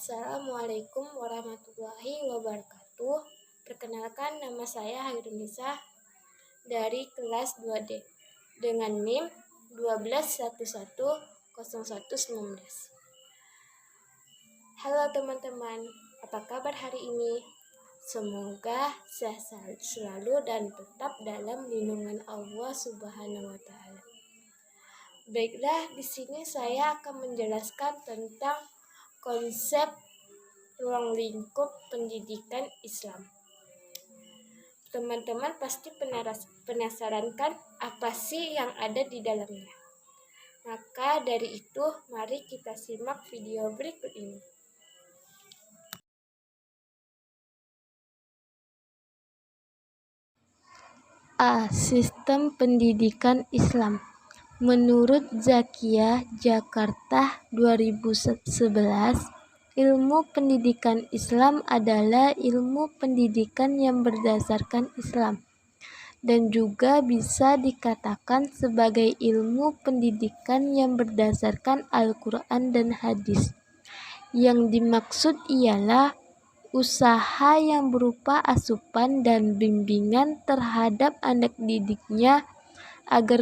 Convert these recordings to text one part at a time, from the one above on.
Assalamualaikum warahmatullahi wabarakatuh. Perkenalkan, nama saya Hairunisa dari kelas 2D dengan NIM 12110119. Halo teman-teman, apa kabar hari ini? Semoga sehat selalu dan tetap dalam lindungan Allah Subhanahu wa Ta'ala. Baiklah, di sini saya akan menjelaskan tentang konsep ruang lingkup pendidikan Islam. Teman-teman pasti penasaran kan apa sih yang ada di dalamnya? Maka dari itu, mari kita simak video berikut ini. Sistem pendidikan Islam. Menurut Zakia Jakarta 2011, ilmu pendidikan Islam adalah ilmu pendidikan yang berdasarkan Islam dan juga bisa dikatakan sebagai ilmu pendidikan yang berdasarkan Al-Quran dan hadis. Yang dimaksud ialah usaha yang berupa asupan dan bimbingan terhadap anak didiknya agar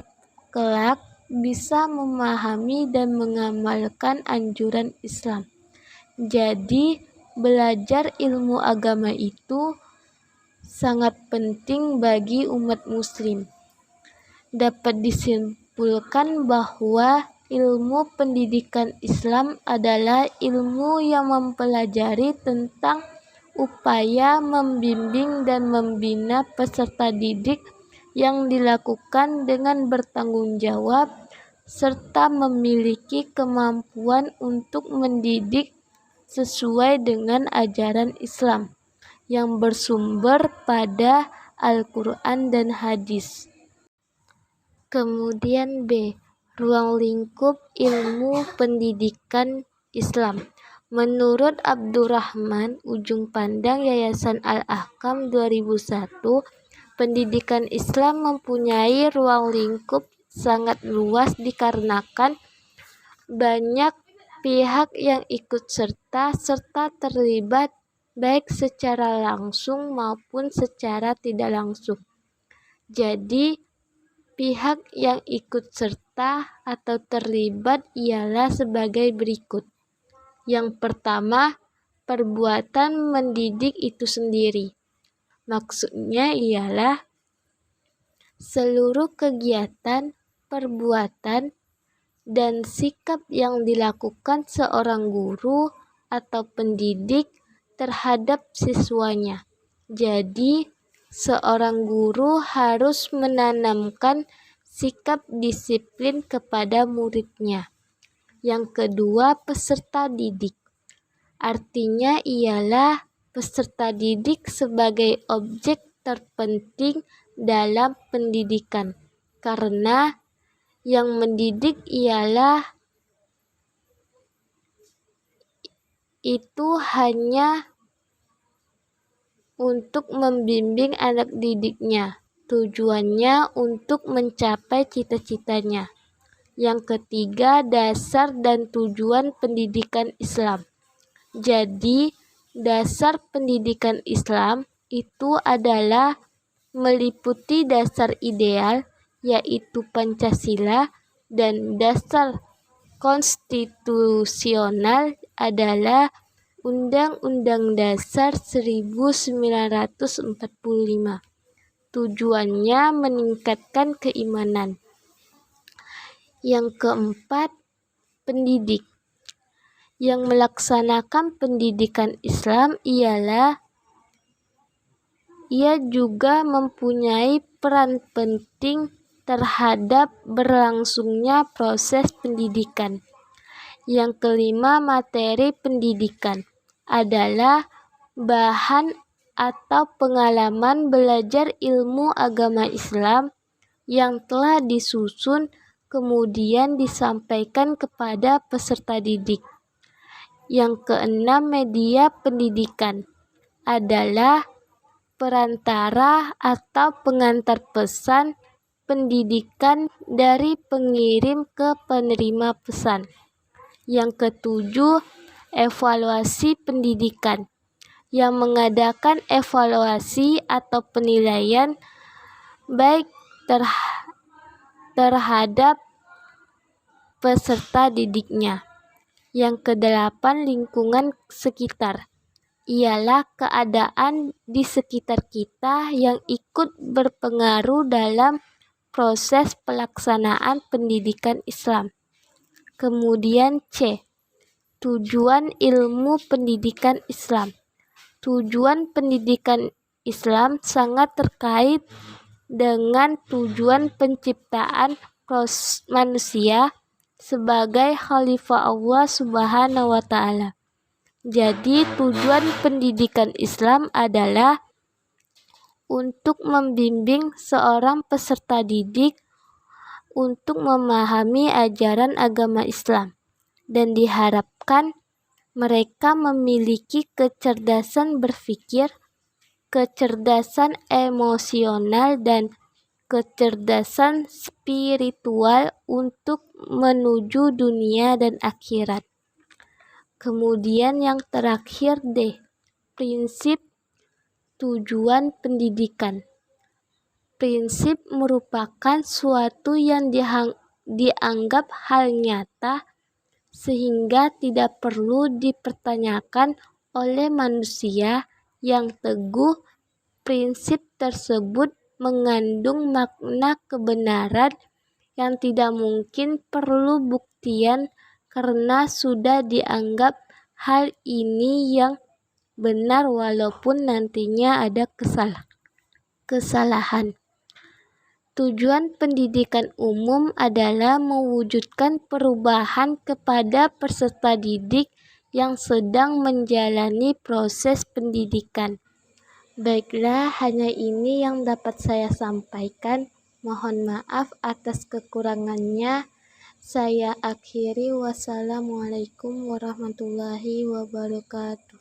kelak bisa memahami dan mengamalkan anjuran Islam. Jadi, belajar ilmu agama itu sangat penting bagi umat muslim. Dapat disimpulkan bahwa ilmu pendidikan Islam adalah ilmu yang mempelajari tentang upaya membimbing dan membina peserta didik yang dilakukan dengan bertanggung jawab serta memiliki kemampuan untuk mendidik sesuai dengan ajaran Islam yang bersumber pada Al-Quran dan hadis. Kemudian B. Ruang lingkup ilmu pendidikan Islam. Menurut Abdurrahman Ujung Pandang Yayasan Al-Ahkam 2001, pendidikan Islam mempunyai ruang lingkup sangat luas dikarenakan banyak pihak yang ikut serta terlibat baik secara langsung maupun secara tidak langsung. Jadi, pihak yang ikut serta atau terlibat ialah sebagai berikut. Yang pertama, perbuatan mendidik itu sendiri. Maksudnya ialah seluruh kegiatan, perbuatan, dan sikap yang dilakukan seorang guru atau pendidik terhadap siswanya. Jadi, seorang guru harus menanamkan sikap disiplin kepada muridnya. Yang kedua, peserta didik. Artinya ialah peserta didik sebagai objek terpenting dalam pendidikan, karena yang mendidik ialah itu hanya untuk membimbing anak didiknya, tujuannya untuk mencapai cita-citanya. Yang ketiga, dasar dan tujuan pendidikan Islam. Jadi, dasar pendidikan Islam itu adalah meliputi dasar ideal, yaitu Pancasila, dan dasar konstitusional adalah Undang-Undang Dasar 1945. Tujuannya meningkatkan keimanan. Yang keempat, pendidik. Yang melaksanakan pendidikan Islam ialah ia juga mempunyai peran penting terhadap berlangsungnya proses pendidikan. Yang kelima, materi pendidikan adalah bahan atau pengalaman belajar ilmu agama Islam yang telah disusun kemudian disampaikan kepada peserta didik. Yang keenam, media pendidikan adalah perantara atau pengantar pesan pendidikan dari pengirim ke penerima pesan. Yang ketujuh, evaluasi pendidikan, yang mengadakan evaluasi atau penilaian baik terhadap peserta didiknya. Yang kedelapan, lingkungan sekitar, ialah keadaan di sekitar kita yang ikut berpengaruh dalam proses pelaksanaan pendidikan Islam. Kemudian C, tujuan ilmu pendidikan Islam. Tujuan pendidikan Islam sangat terkait dengan tujuan penciptaan manusia sebagai khalifah Allah Subhanahu wa Ta'ala. Jadi, tujuan pendidikan Islam adalah untuk membimbing seorang peserta didik untuk memahami ajaran agama Islam, dan diharapkan mereka memiliki kecerdasan berpikir, kecerdasan emosional, dan kecerdasan spiritual untuk menuju dunia dan akhirat. Kemudian yang terakhir D, prinsip tujuan pendidikan. Prinsip merupakan suatu yang dianggap hal nyata sehingga tidak perlu dipertanyakan oleh manusia yang teguh. Prinsip tersebut mengandung makna kebenaran yang tidak mungkin perlu buktian karena sudah dianggap hal ini yang benar walaupun nantinya ada kesalahan. Tujuan pendidikan umum adalah mewujudkan perubahan kepada peserta didik yang sedang menjalani proses pendidikan. Baiklah, hanya ini yang dapat saya sampaikan. Mohon maaf atas kekurangannya. Saya akhiri. Wassalamualaikum warahmatullahi wabarakatuh.